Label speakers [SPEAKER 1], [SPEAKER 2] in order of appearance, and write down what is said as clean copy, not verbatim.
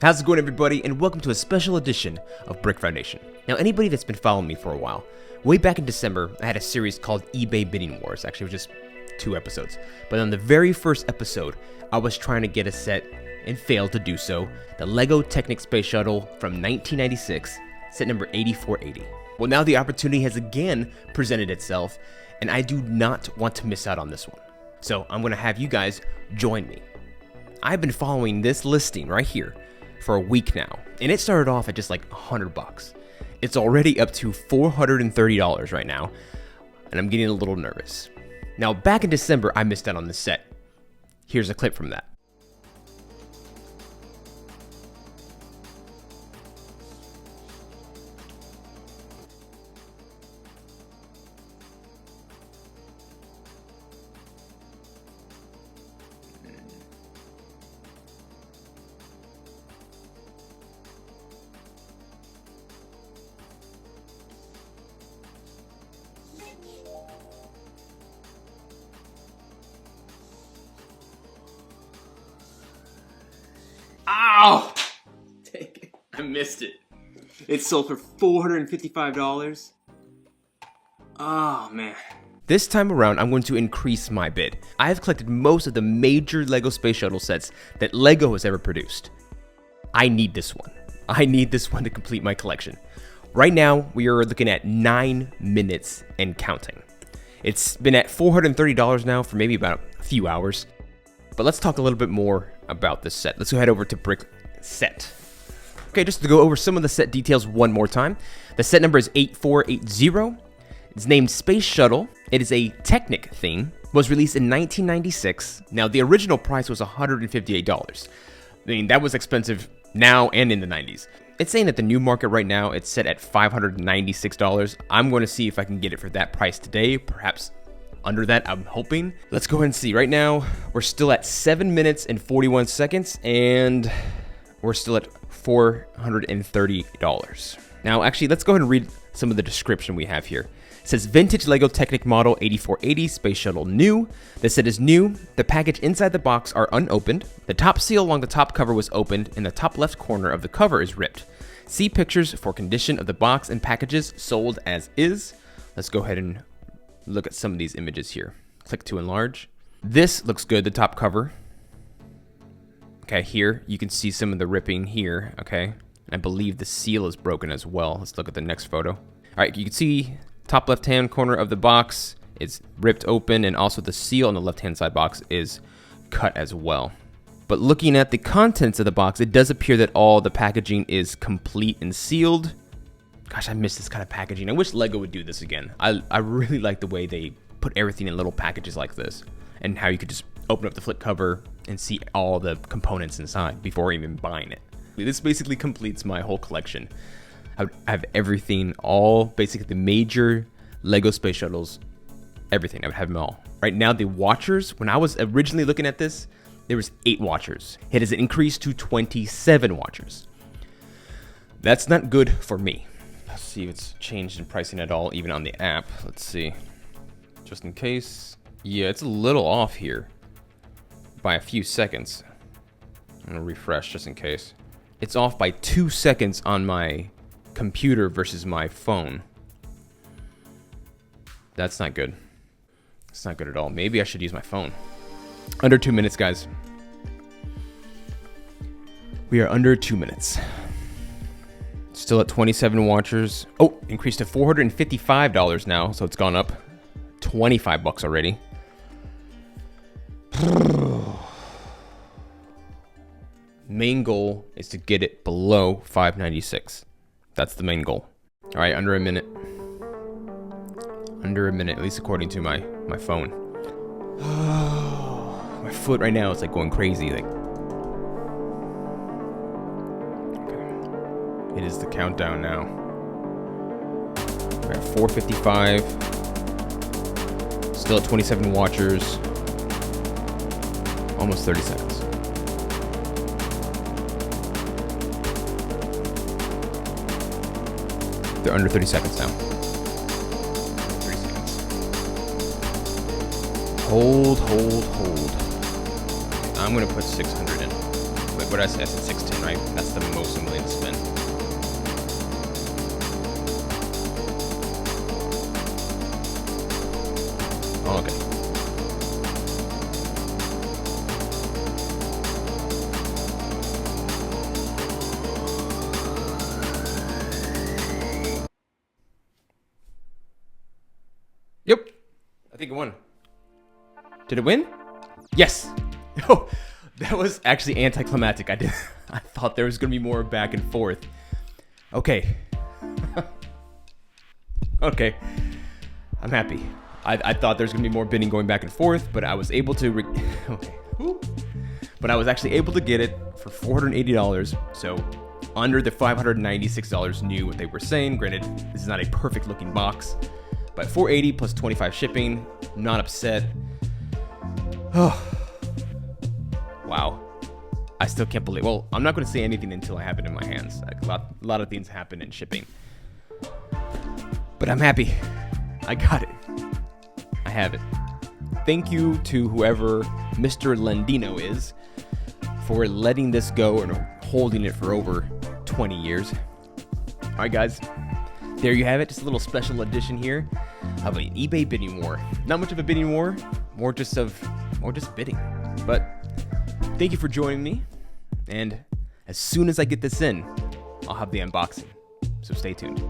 [SPEAKER 1] How's it going, everybody, and welcome to a special edition of Brick Foundation. Now, anybody that's been following me for a while, way back in December, I had a series called eBay Bidding Wars. Actually, it was just 2 episodes. But on the very first episode, I was trying to get a set and failed to do so. The LEGO Technic Space Shuttle from 1996, set number 8480. Well, now the opportunity has again presented itself, and I do not want to miss out on this one. So I'm going to have you guys join me. I've been following this listing right here for a week now, and it started off at just like $100. It's already up to $430 right now, and I'm getting a little nervous. Now, back in December, I missed out on this set. Here's a clip from that. Ow! Take it. I missed it. It sold for $455. Oh, man. This time around, I'm going to increase my bid. I have collected most of the major LEGO Space Shuttle sets that LEGO has ever produced. I need this one. I need this one to complete my collection. Right now, we are looking at 9 minutes and counting. It's been at $430 now for maybe about a few hours. But let's talk a little bit more about this set. Let's go head over to Brick Set. Okay, just to go over some of the set details one more time. The set number is 8480. It's named Space Shuttle. It is a Technic theme. Was released in 1996. Now, the original price was $158. I mean, that was expensive now and in the 90s. It's saying that the new market right now, it's set at $596. I'm going to see if I can get it for that price today, perhaps under that, I'm hoping. Let's go ahead and see. Right now, we're still at 7 minutes and 41 seconds, and we're still at $430. Now, actually, let's go ahead and read some of the description we have here. It says, Vintage LEGO Technic Model 8480 Space Shuttle New. The set is new. The package inside the box are unopened. The top seal along the top cover was opened, and the top left corner of the cover is ripped. See pictures for condition of the box and packages sold as is. Let's go ahead and look at some of these images here. Click to enlarge. This looks good, the top cover. Okay, here you can see some of the ripping here, okay? I believe the seal is broken as well. Let's look at the next photo. All right, you can see top left-hand corner of the box is ripped open, and also the seal on the left-hand side box is cut as well. But looking at the contents of the box, it does appear that all the packaging is complete and sealed. Gosh, I miss this kind of packaging. I wish LEGO would do this again. I really like the way they put everything in little packages like this, and how you could just open up the flip cover and see all the components inside before even buying it. This basically completes my whole collection. I have everything, all basically the major LEGO Space Shuttles, everything. I would have them all. Right now, the watchers, when I was originally looking at this, there was 8 watchers. It has increased to 27 watchers. That's not good for me. Let's see if it's changed in pricing at all, even on the app. Let's see. Just in case. Yeah, it's a little off here by a few seconds. I'm gonna refresh just in case. It's off by 2 seconds on my computer versus my phone. That's not good. It's not good at all. Maybe I should use my phone. Under 2 minutes, guys. We are under 2 minutes. Still at 27 watchers. Oh, increased to $455 now, so it's gone up $25 already. Main goal is to get it below $596. That's the main goal. All right, under a minute. Under a minute, at least according to my phone. My foot right now is like going crazy. Like, it is the countdown now. We're at 4:55. Still at 27 watchers. Almost 30 seconds. They're under 30 seconds now. 30 seconds. Hold. I'm gonna put 600 in. Wait, what did I say? I said 610, right? That's the think it won. Did it win? Yes. Oh, that was actually anticlimactic. I thought there was gonna be more back and forth. Okay. Okay. I'm happy. I thought there was gonna be more bidding going back and forth, but I was able to. Okay. Woo. But I was actually able to get it for $480. So under the $596 new, what they were saying. Granted, this is not a perfect looking box, but $480 plus 25 shipping. Not upset. Oh. Wow. I still can't believe. Well, I'm not going to say anything until I have it in my hands. Like, a lot of things happen in shipping. But I'm happy. I got it. I have it. Thank you to whoever Mr. Lendino is for letting this go and holding it for over 20 years. All right, guys. There you have it. Just a little special edition here of an eBay bidding war. Not much of a bidding war, more just bidding. But thank you for joining me. And as soon as I get this in, I'll have the unboxing. So stay tuned.